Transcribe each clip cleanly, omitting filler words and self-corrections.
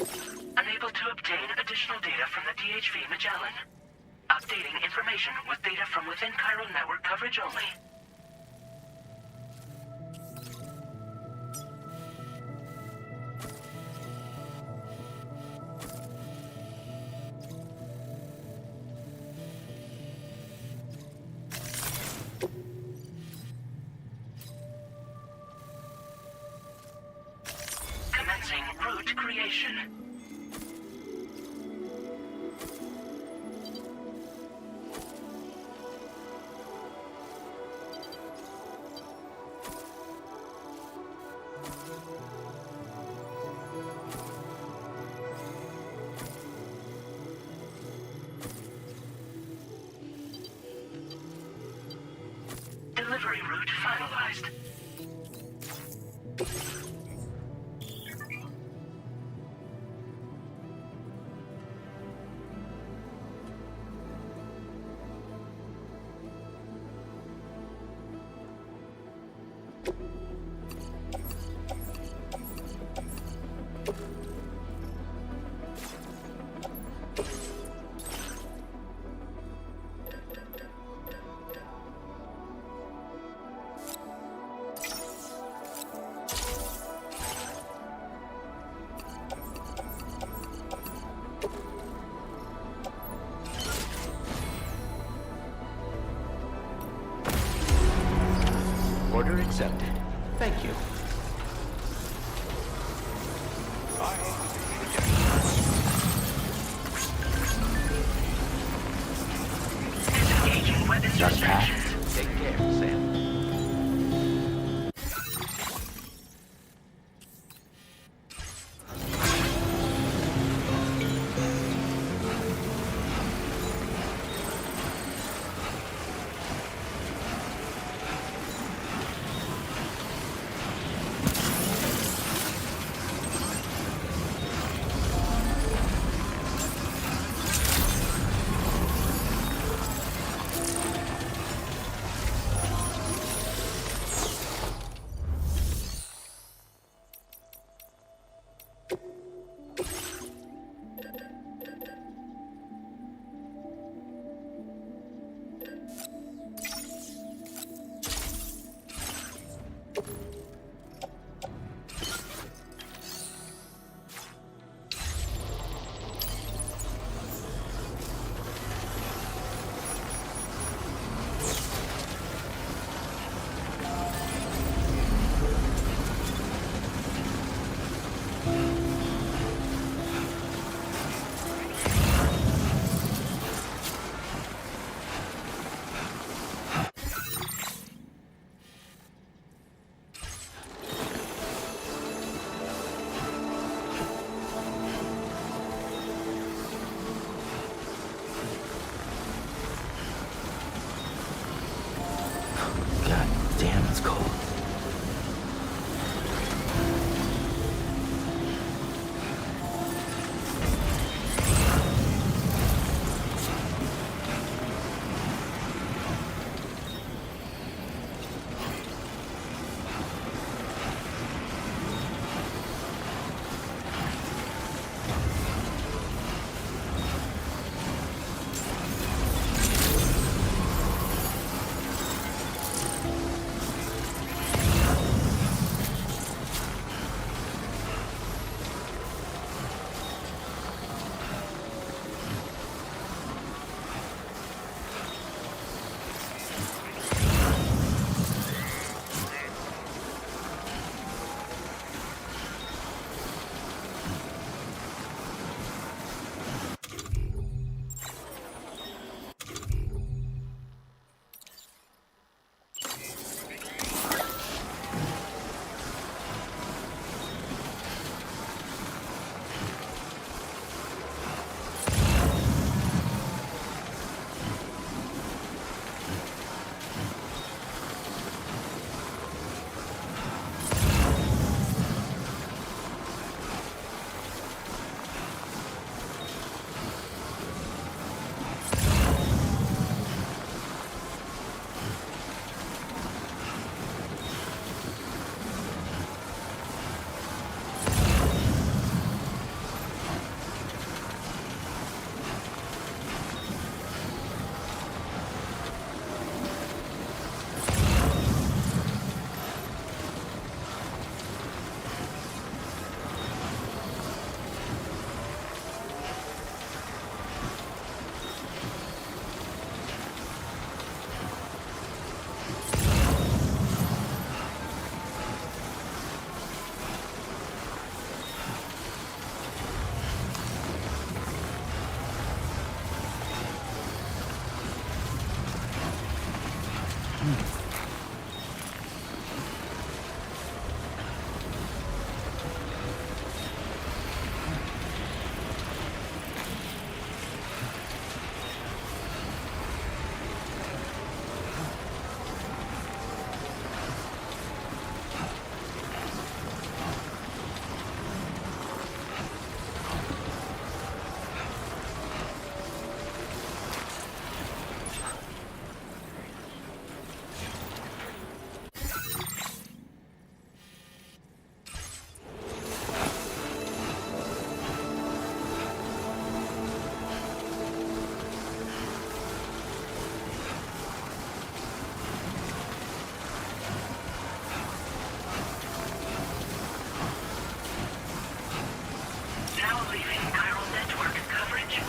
Unable to obtain additional data from the DHV Magellan. Updating information with data from within chiral network coverage only. Commencing route creation. Delivery route finalized. Order accepted. Thank you. Disengaging weapons Just restrictions. pass. Take care, Sam. leaving chiral network coverage.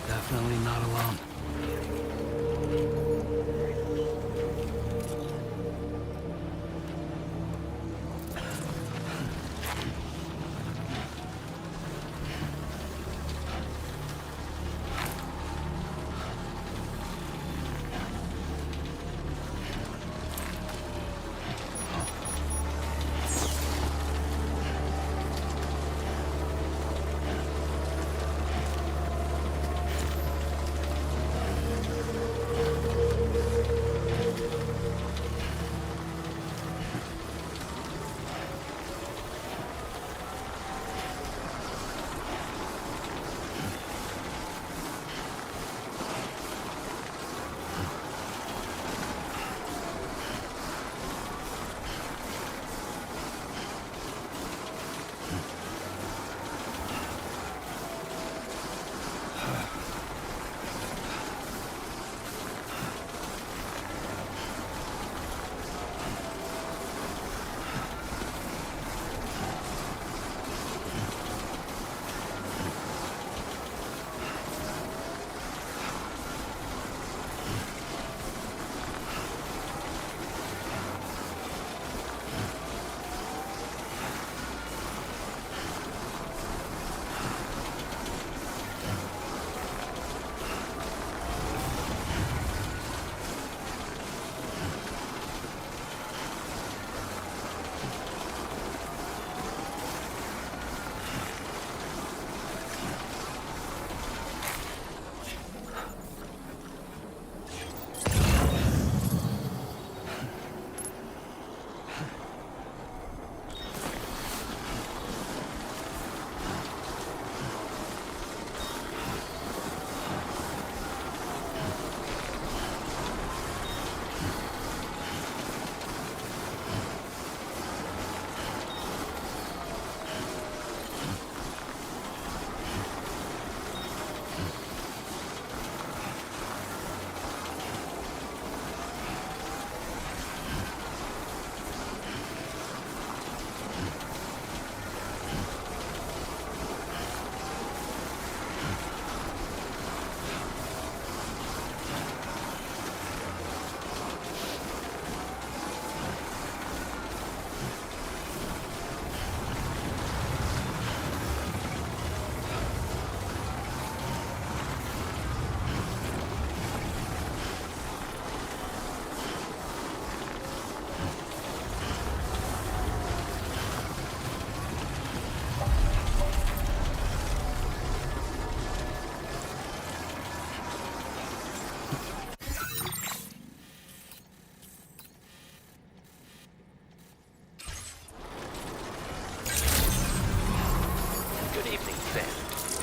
Definitely not alone.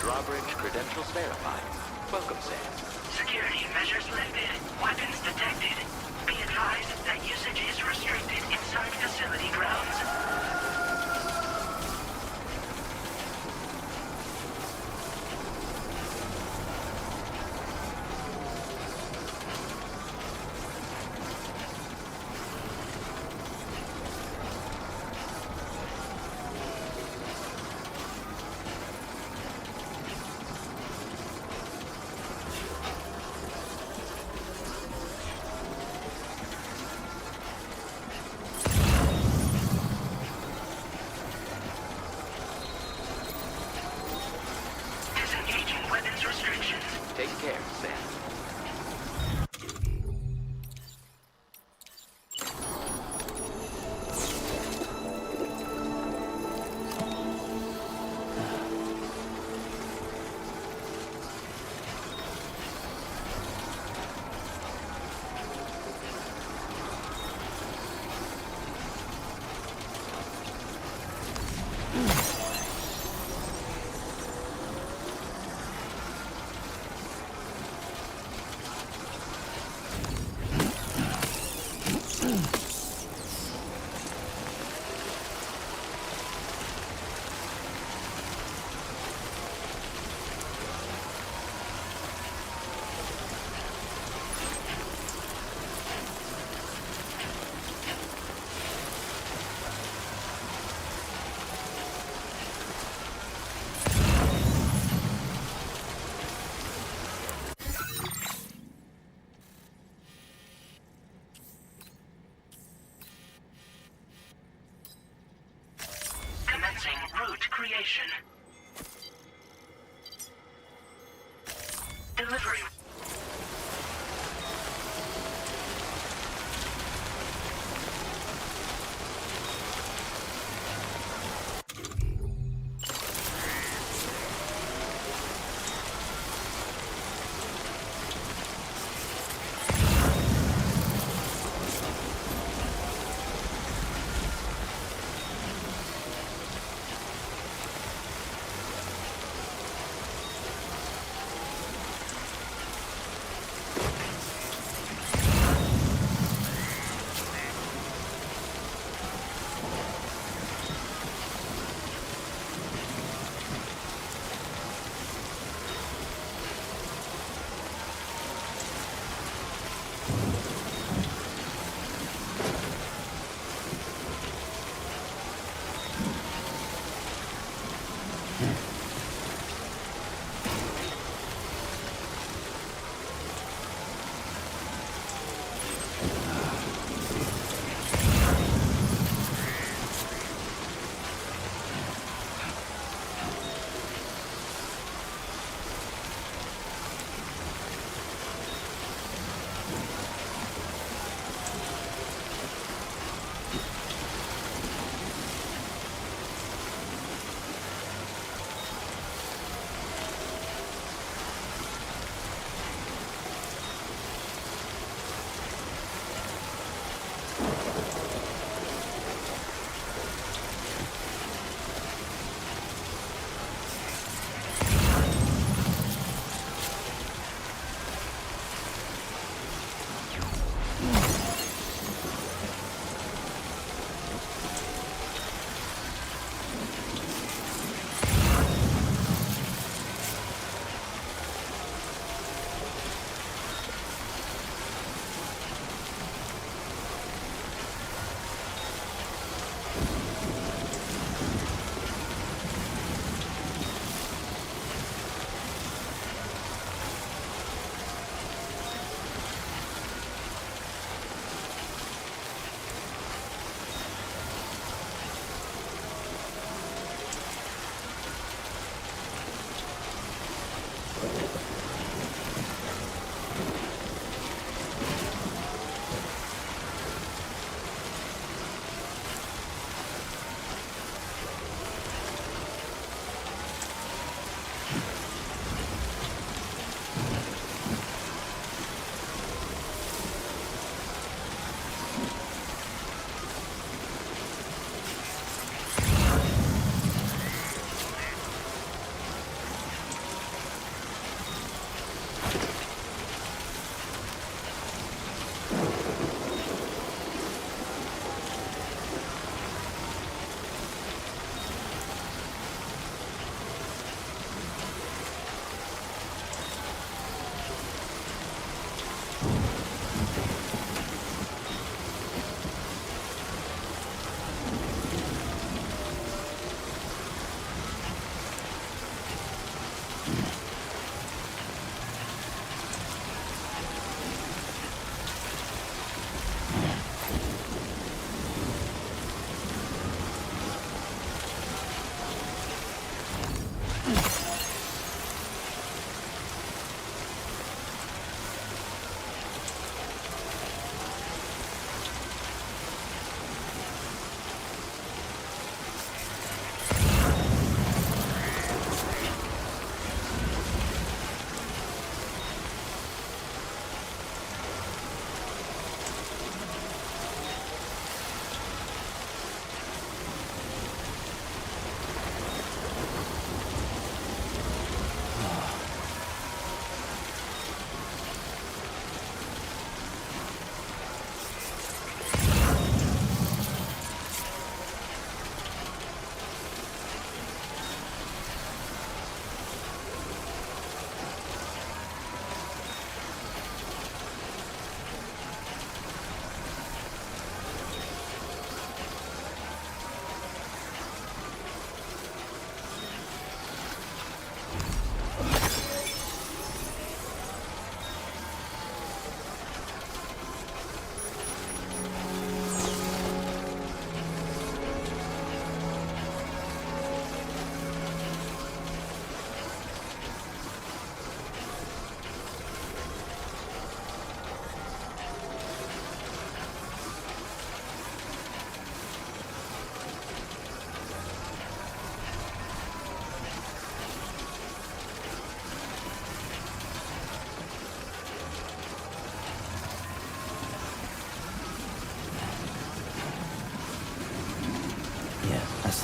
Drawbridge credentials verified. Welcome, Sam. Security measures lifted. Weapons detected. Be advised that usage is restricted inside facility grounds. creation. Delivery.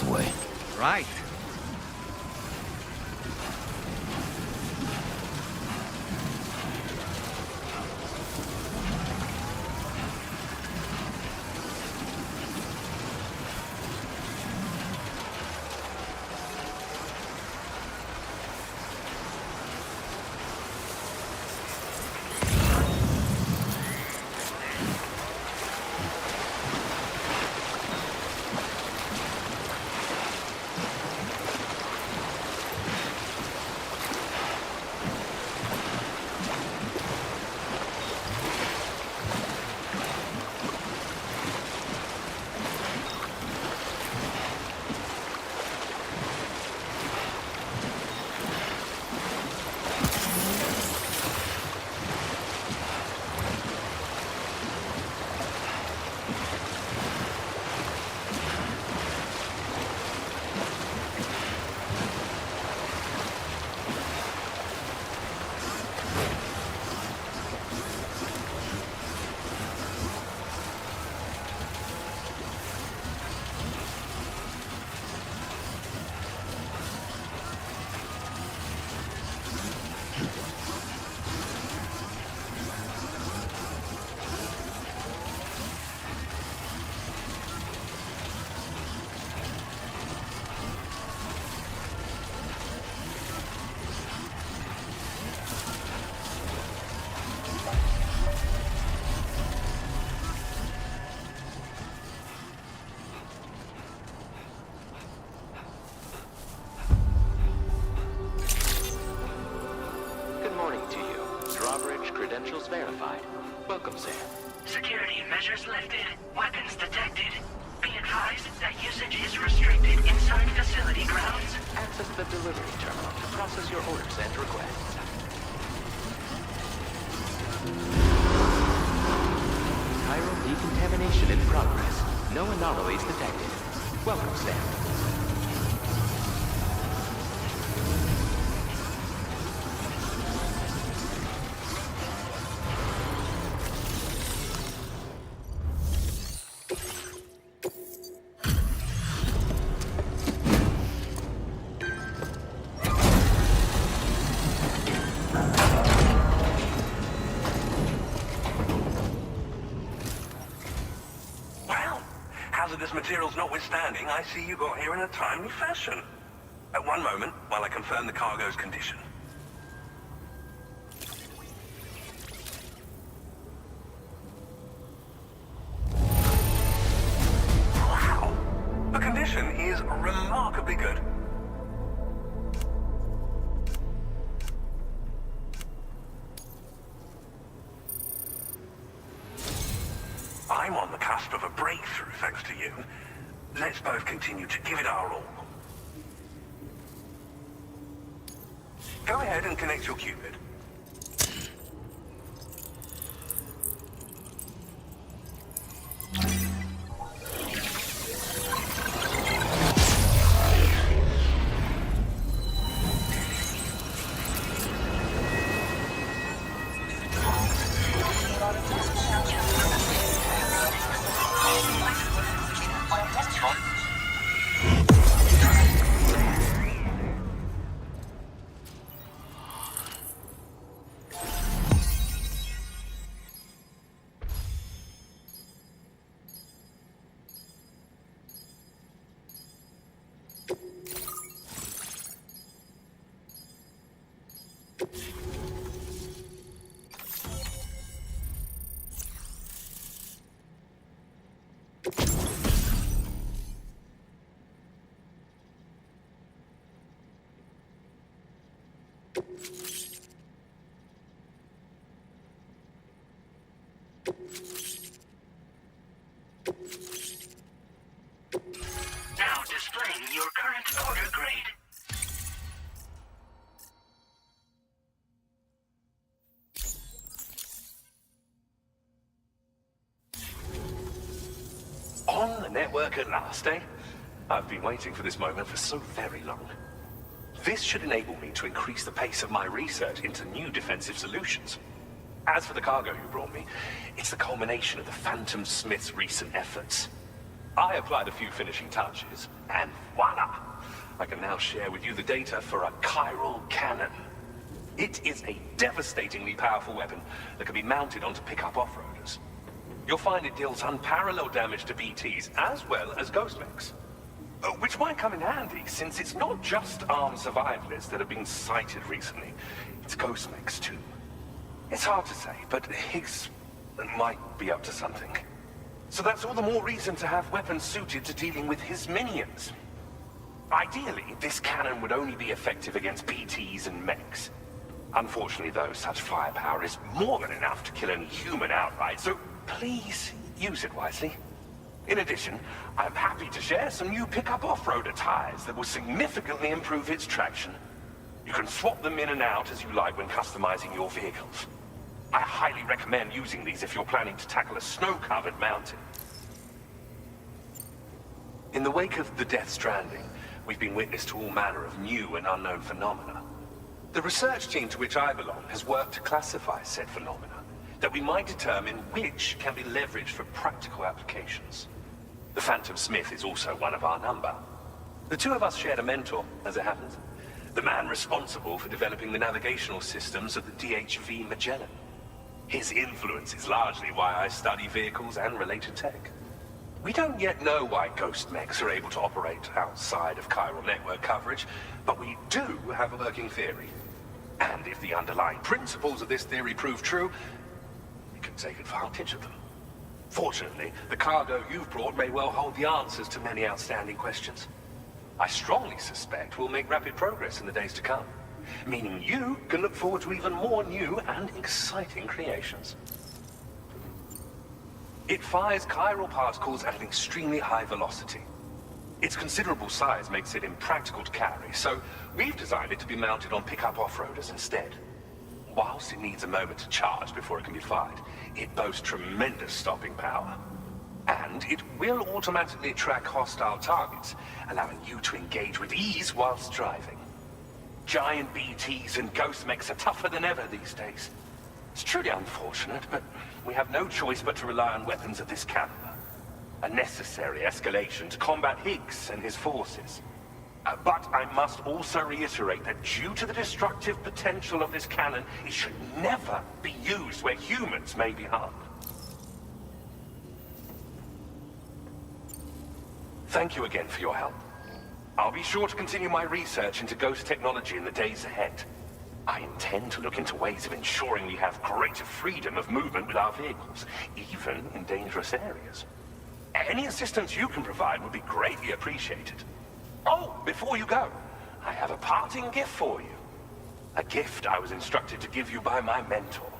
way. Right. Good morning to you. Drawbridge credentials verified. Welcome, Sam. Security measures lifted. Weapons detected. Be advised that usage is restricted inside facility grounds. Access the delivery terminal to process your orders and requests. Chiral decontamination in progress. No anomalies detected. Welcome, Sam. Well, hazardous materials notwithstanding, I see you got here in a timely fashion. At one moment, while I confirm the cargo's condition. Wow! The condition is remarkably good. I'm on the cusp of a breakthrough, thanks to you. Let's both continue to give it our all. Go ahead and connect your Cupid. Now displaying your current order grade. On the network at last, eh? I've been waiting for this moment for so very long. This should enable me to increase the pace of my research into new defensive solutions. As for the cargo you brought me, it's the culmination of the Phantom Smith's recent efforts. I applied a few finishing touches, and voila! I can now share with you the data for a chiral cannon. It is a devastatingly powerful weapon that can be mounted onto pickup off-roaders. You'll find it deals unparalleled damage to BTs as well as ghost mechs. Which might come in handy, since it's not just armed survivalists that have been sighted recently. It's ghost mechs too. It's hard to say, but Higgs might be up to something. So that's all the more reason to have weapons suited to dealing with his minions. Ideally, this cannon would only be effective against BTs and mechs. Unfortunately, though, such firepower is more than enough to kill any human outright, so please use it wisely. In addition, I'm happy to share some new pickup off-roader tires that will significantly improve its traction. You can swap them in and out as you like when customizing your vehicles. I highly recommend using these if you're planning to tackle a snow-covered mountain. In the wake of the Death Stranding, we've been witness to all manner of new and unknown phenomena. The research team to which I belong has worked to classify said phenomena, that we might determine which can be leveraged for practical applications. The Phantom Smith is also one of our number. The two of us shared a mentor, as it happens. The man responsible for developing the navigational systems of the DHV Magellan. His influence is largely why I study vehicles and related tech. We don't yet know why ghost mechs are able to operate outside of chiral network coverage, but we do have a working theory. And if the underlying principles of this theory prove true, we can take advantage of them. Fortunately, the cargo you've brought may well hold the answers to many outstanding questions. I strongly suspect we'll make rapid progress in the days to come, meaning you can look forward to even more new and exciting creations. It fires chiral particles at an extremely high velocity. Its considerable size makes it impractical to carry, so we've designed it to be mounted on pickup off-roaders instead. Whilst it needs a moment to charge before it can be fired, it boasts tremendous stopping power. And it will automatically track hostile targets, allowing you to engage with ease whilst driving. Giant BTs and ghost mechs are tougher than ever these days. It's truly unfortunate, but we have no choice but to rely on weapons of this caliber. A necessary escalation to combat Higgs and his forces. But I must also reiterate that due to the destructive potential of this cannon, it should never be used where humans may be harmed. Thank you again for your help. I'll be sure to continue my research into ghost technology in the days ahead. I intend to look into ways of ensuring we have greater freedom of movement with our vehicles, even in dangerous areas. Any assistance you can provide would be greatly appreciated. Oh, before you go, I have a parting gift for you. A gift I was instructed to give you by my mentor.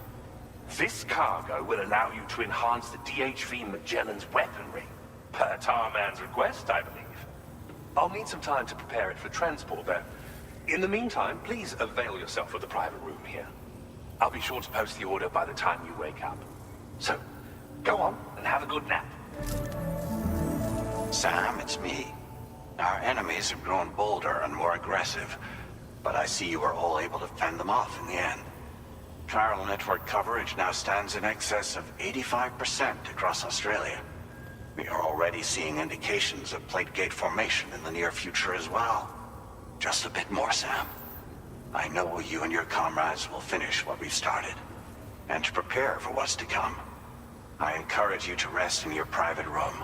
This cargo will allow you to enhance the DHV Magellan's weaponry, per Tarman's request, I believe. I'll need some time to prepare it for transport, though. In the meantime, please avail yourself of the private room here. I'll be sure to post the order by the time you wake up. So, go on and have a good nap. Sam, it's me. Our enemies have grown bolder and more aggressive, but I see you were all able to fend them off in the end. Chiral network coverage now stands in excess of 85% across Australia. We are already seeing indications of plate gate formation in the near future as well. Just a bit more, Sam. I know you and your comrades will finish what we've started, and to prepare for what's to come. I encourage you to rest in your private room.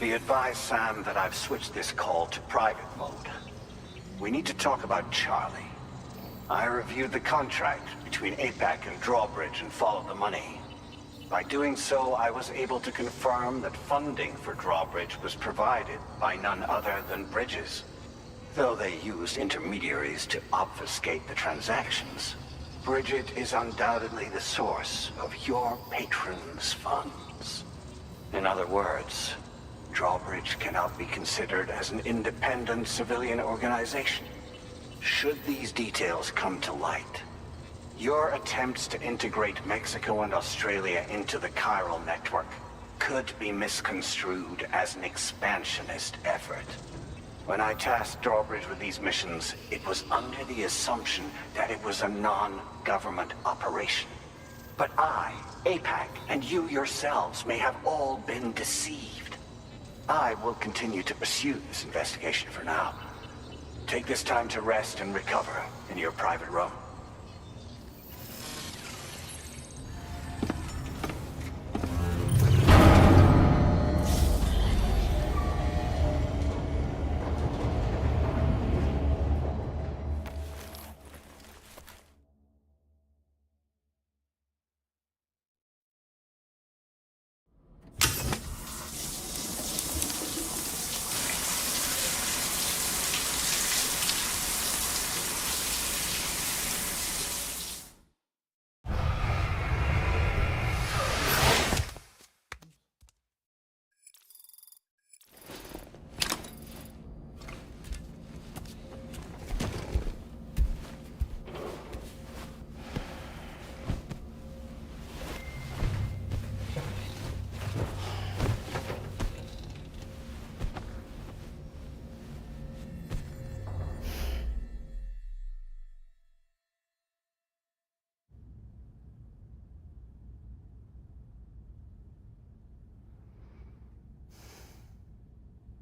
Be advised, Sam, that I've switched this call to private mode. We need to talk about Charlie. I reviewed the contract between APAC and Drawbridge and followed the money. By doing so, I was able to confirm that funding for Drawbridge was provided by none other than Bridges. Though they used intermediaries to obfuscate the transactions, Bridget is undoubtedly the source of your patrons' funds. In other words, Drawbridge cannot be considered as an independent civilian organization. Should these details come to light, your attempts to integrate Mexico and Australia into the chiral network could be misconstrued as an expansionist effort. When I tasked Drawbridge with these missions, it was under the assumption that it was a non-government operation. But I, APAC, and you yourselves may have all been deceived. I will continue to pursue this investigation for now. Take this time to rest and recover in your private room.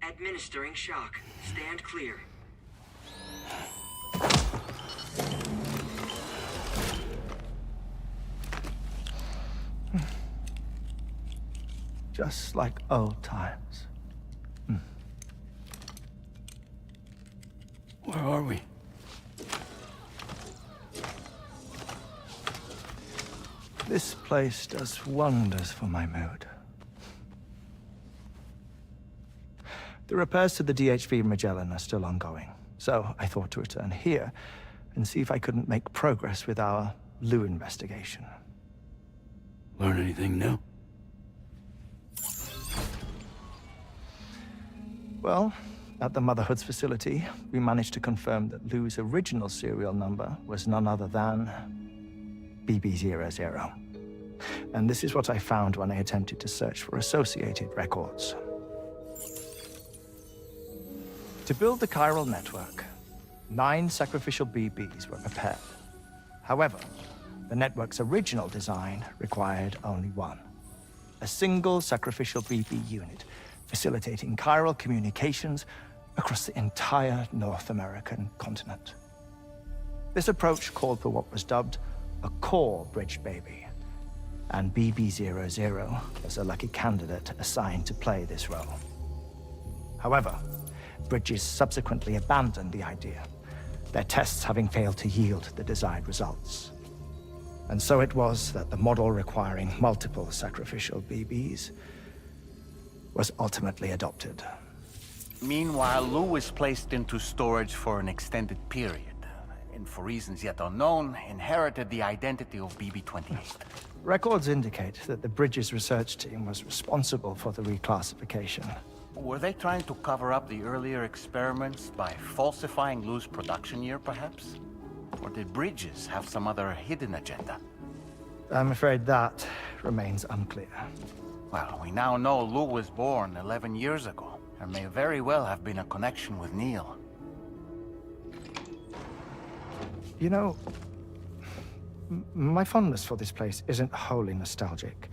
Administering shock. Stand clear. Just like old times. Where are we? This place does wonders for my mood. The repairs to the DHV Magellan are still ongoing, so I thought to return here and see if I couldn't make progress with our Lou investigation. Learn anything new? Well, at the Motherhood's facility, we managed to confirm that Lou's original serial number was none other than BB00. And this is what I found when I attempted to search for associated records. To build the chiral network, 9 sacrificial BBs were prepared. However, the network's original design required only 1. A single sacrificial BB unit, facilitating chiral communications across the entire North American continent. This approach called for what was dubbed a core bridge baby, and BB00 was a lucky candidate assigned to play this role. However, Bridges subsequently abandoned the idea, their tests having failed to yield the desired results. And so it was that the model requiring multiple sacrificial BBs was ultimately adopted. Meanwhile, Lou was placed into storage for an extended period, and for reasons yet unknown, inherited the identity of BB28. Records indicate that the Bridges research team was responsible for the reclassification. Were they trying to cover up the earlier experiments by falsifying Lou's production year, perhaps? Or did Bridges have some other hidden agenda? I'm afraid that remains unclear. Well, we now know Lou was born 11 years ago. There may very well have been a connection with Neil. You know, my fondness for this place isn't wholly nostalgic.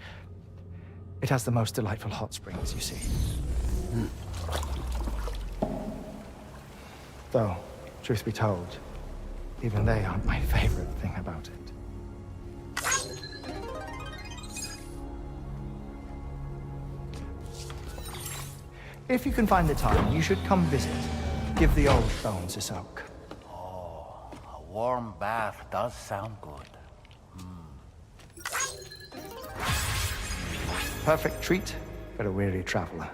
It has the most delightful hot springs, you see. Though, truth be told, even they aren't my favorite thing about it. If you can find the time, you should come visit. Give the old bones a soak. Oh, a warm bath does sound good. Perfect treat for a weary traveler.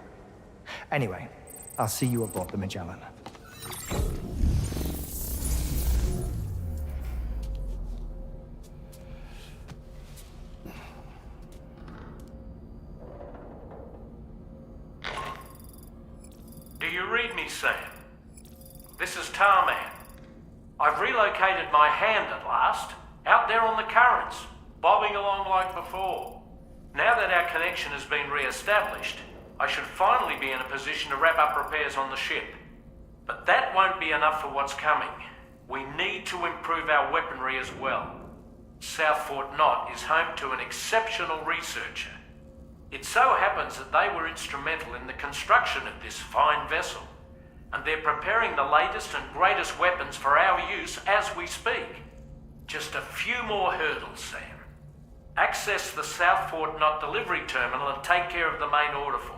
Anyway, I'll see you aboard the Magellan. Do you read me, Sam? This is Tarman. I've relocated my hand at last, out there on the currents, bobbing along like before. Now that our connection has been re-established, I should finally be in a position to wrap up repairs on the ship. But that won't be enough for what's coming. We need to improve our weaponry as well. South Fort Knot is home to an exceptional researcher. It so happens that they were instrumental in the construction of this fine vessel, and they're preparing the latest and greatest weapons for our use as we speak. Just a few more hurdles, Sam. Access the South Fort Knot delivery terminal and take care of the main order for me.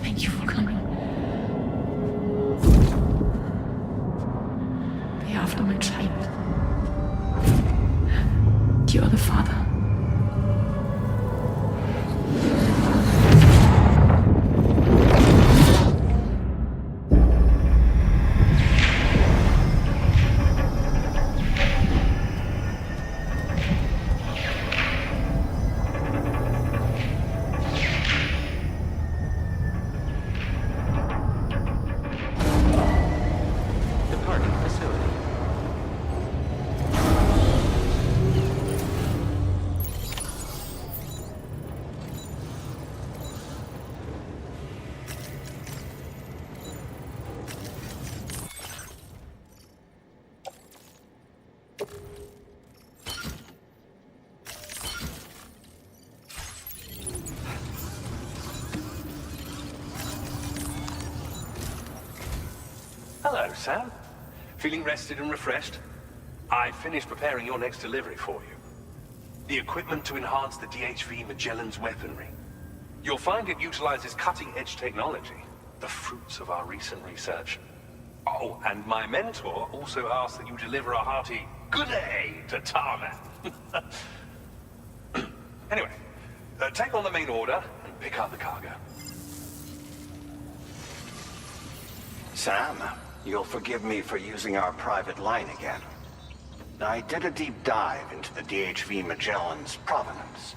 Thank you for coming. Be after my child. You are the father. Departing facility. Hello, Sam. Feeling rested and refreshed? I finished preparing your next delivery for you. The equipment to enhance the DHV Magellan's weaponry. You'll find it utilizes cutting-edge technology, the fruits of our recent research. Oh, and my mentor also asked that you deliver a hearty good day to Tarman. Anyway, take on the main order and pick up the cargo. Sam, you'll forgive me for using our private line again. I did a deep dive into the DHV Magellan's provenance.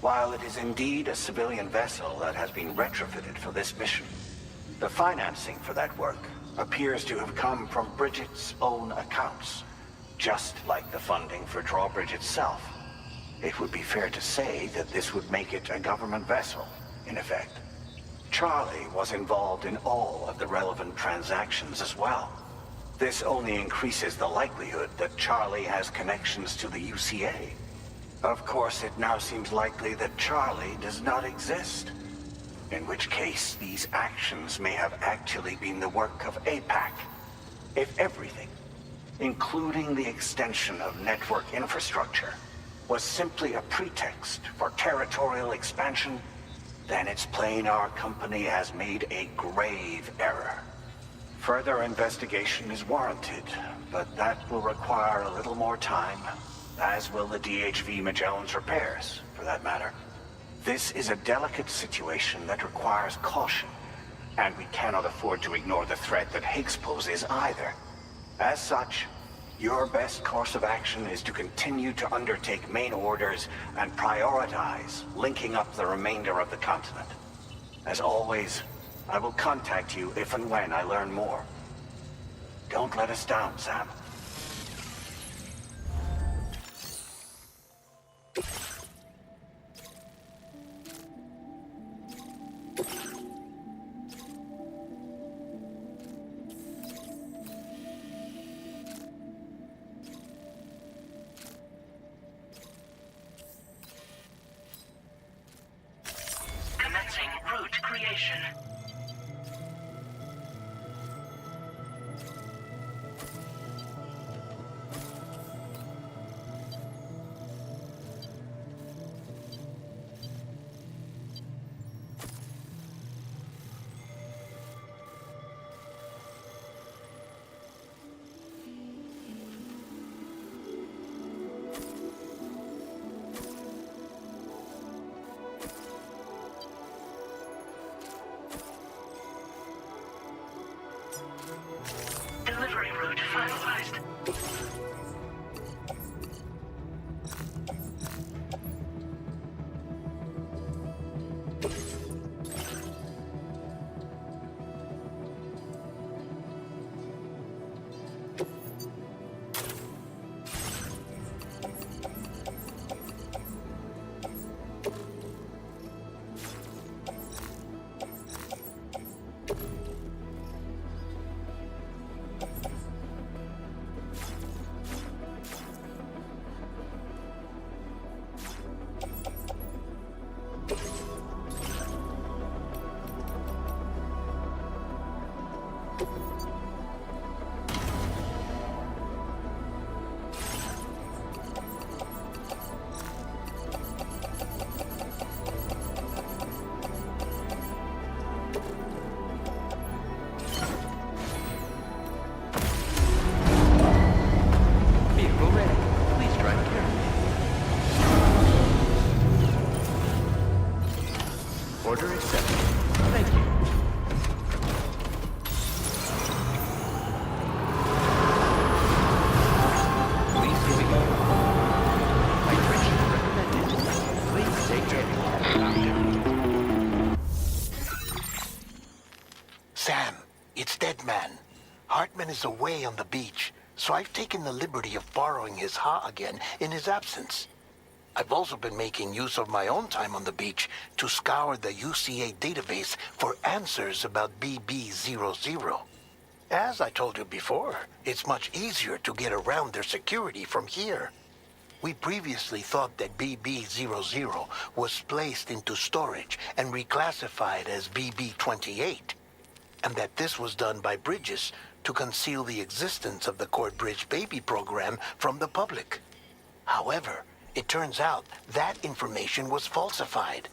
While it is indeed a civilian vessel that has been retrofitted for this mission, the financing for that work appears to have come from Bridget's own accounts, just like the funding for Drawbridge itself. It would be fair to say that this would make it a government vessel, in effect. Charlie was involved in all of the relevant transactions as well. This only increases the likelihood that Charlie has connections to the UCA. Of course, it now seems likely that Charlie does not exist. In which case, these actions may have actually been the work of APAC. If everything, including the extension of network infrastructure, was simply a pretext for territorial expansion, then it's plain our company has made a grave error. Further investigation is warranted, but that will require a little more time, as will the DHV Magellan's repairs, for that matter. This is a delicate situation that requires caution, and we cannot afford to ignore the threat that Higgs poses either. As such, your best course of action is to continue to undertake main orders and prioritize linking up the remainder of the continent. As always, I will contact you if and when I learn more. Don't let us down, Sam. Commencing route creation. is away on the beach, so I've taken the liberty of borrowing his Ha again in his absence. I've also been making use of my own time on the beach to scour the UCA database for answers about BB00. As I told you before, it's much easier to get around their security from here. We previously thought that BB00 was placed into storage and reclassified as BB28, and that this was done by Bridges to conceal the existence of the Cord Bridge Baby program from the public. However, it turns out that information was falsified.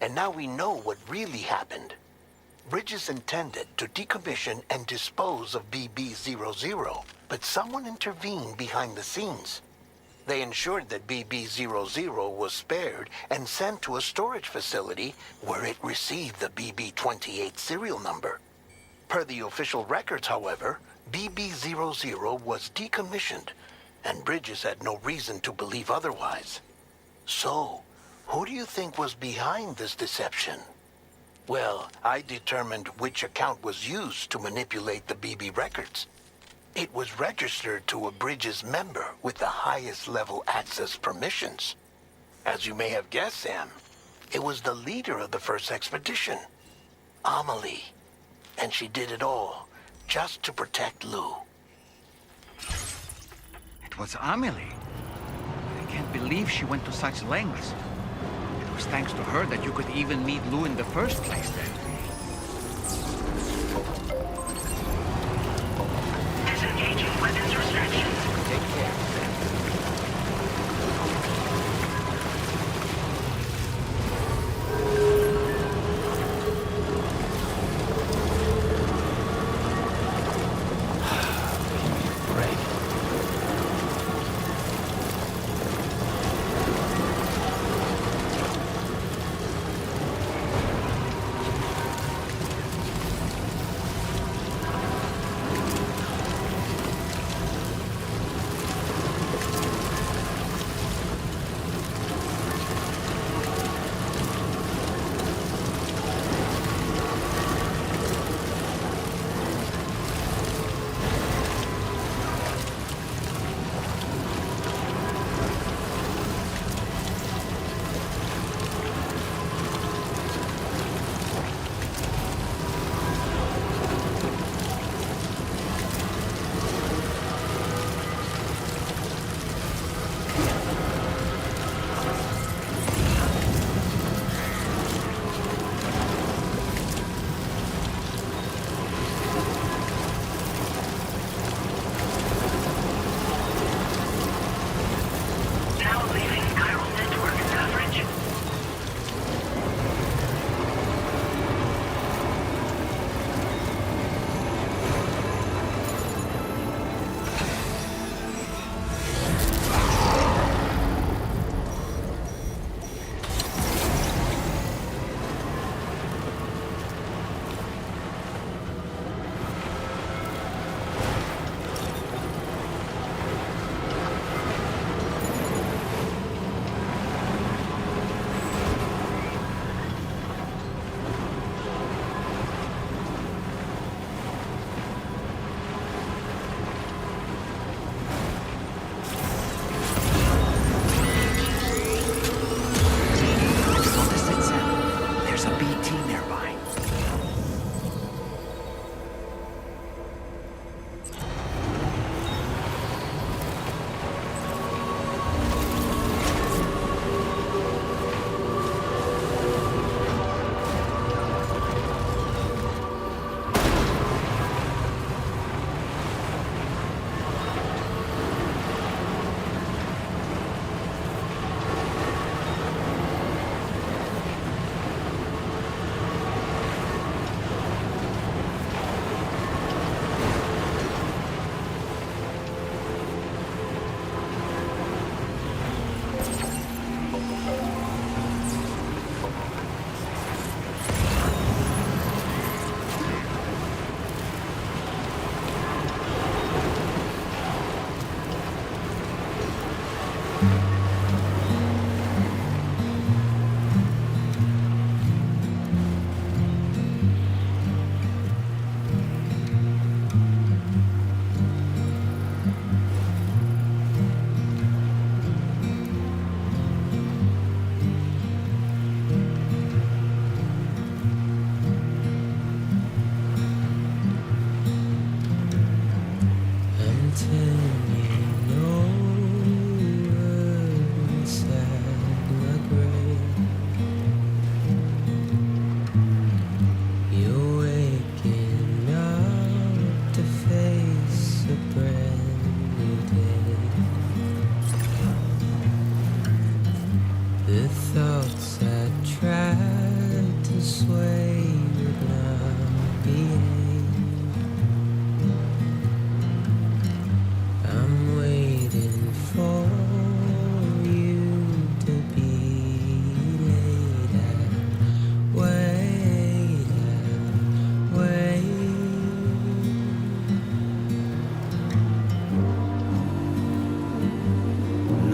And now we know what really happened. Bridges intended to decommission and dispose of BB00, but someone intervened behind the scenes. They ensured that BB00 was spared and sent to a storage facility where it received the BB28 serial number. Per the official records, however, BB00 was decommissioned, and Bridges had no reason to believe otherwise. So, who do you think was behind this deception? Well, I determined which account was used to manipulate the BB records. It was registered to a Bridges member with the highest level access permissions. As you may have guessed, Sam, it was the leader of the first expedition, Amelie. And she did it all just to protect Lou. It was Amelie. I can't believe she went to such lengths. It was thanks to her that you could even meet Lou in the first place then. Disengaging weapons restrictions. Take care, Sam.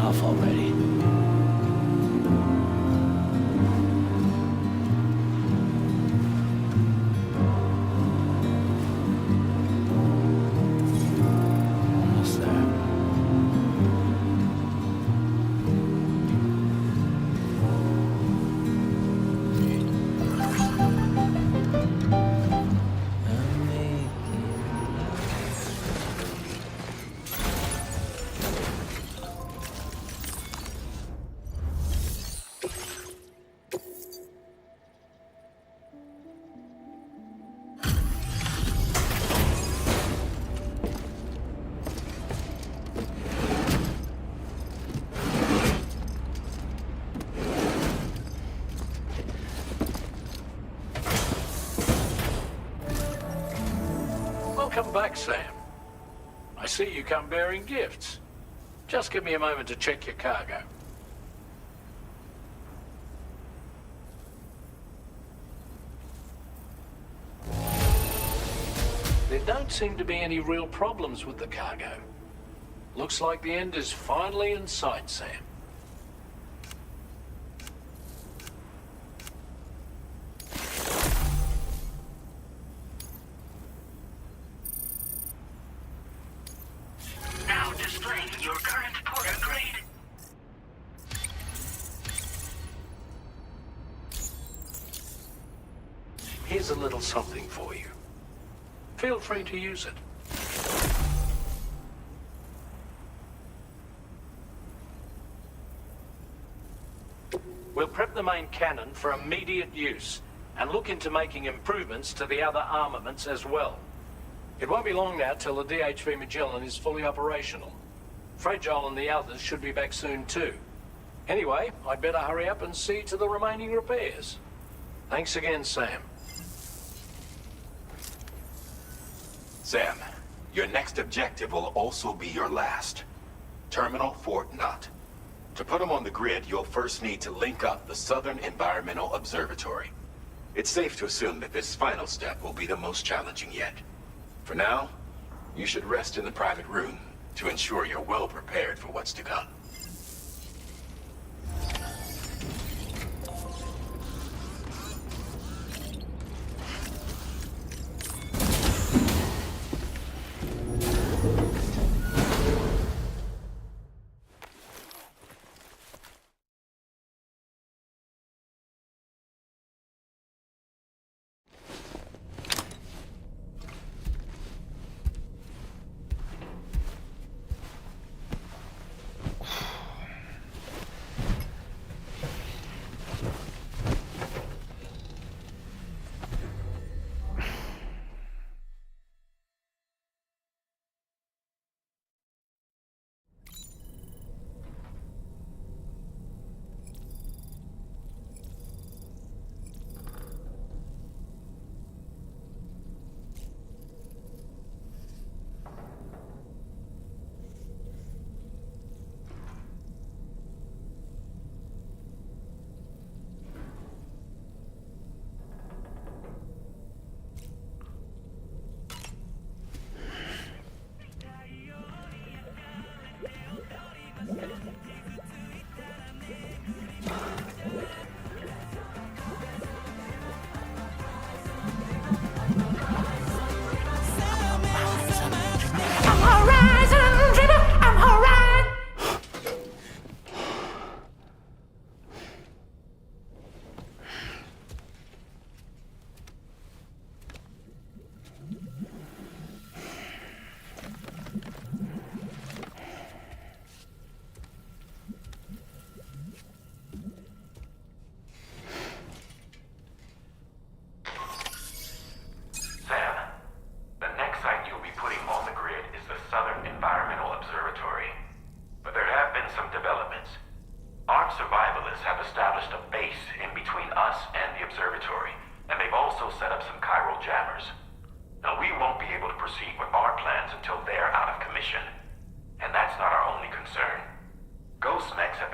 Enough already. Almost there. Welcome back, Sam. I see you come bearing gifts. Just give me a moment to check your cargo. There don't seem to be any real problems with the cargo. Looks like the end is finally in sight, Sam. Now displaying your current porter grade. Here's a little something for you. Feel free to use it. We'll prep the main cannon for immediate use and look into making improvements to the other armaments as well. It won't be long now till the DHV Magellan is fully operational. Fragile and the others should be back soon too. Anyway, I'd better hurry up and see to the remaining repairs. Thanks again, Sam. Sam, your next objective will also be your last. Terminal Fort Knott. To put them on the grid, you'll first need to link up the Southern Environmental Observatory. It's safe to assume that this final step will be the most challenging yet. For now, you should rest in the private room to ensure you're well prepared for what's to come.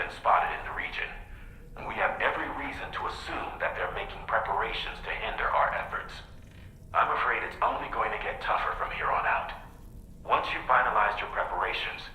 been spotted in the region, and we have every reason to assume that they're making preparations to hinder our efforts. I'm afraid it's only going to get tougher from here on out. Once you've finalized your preparations,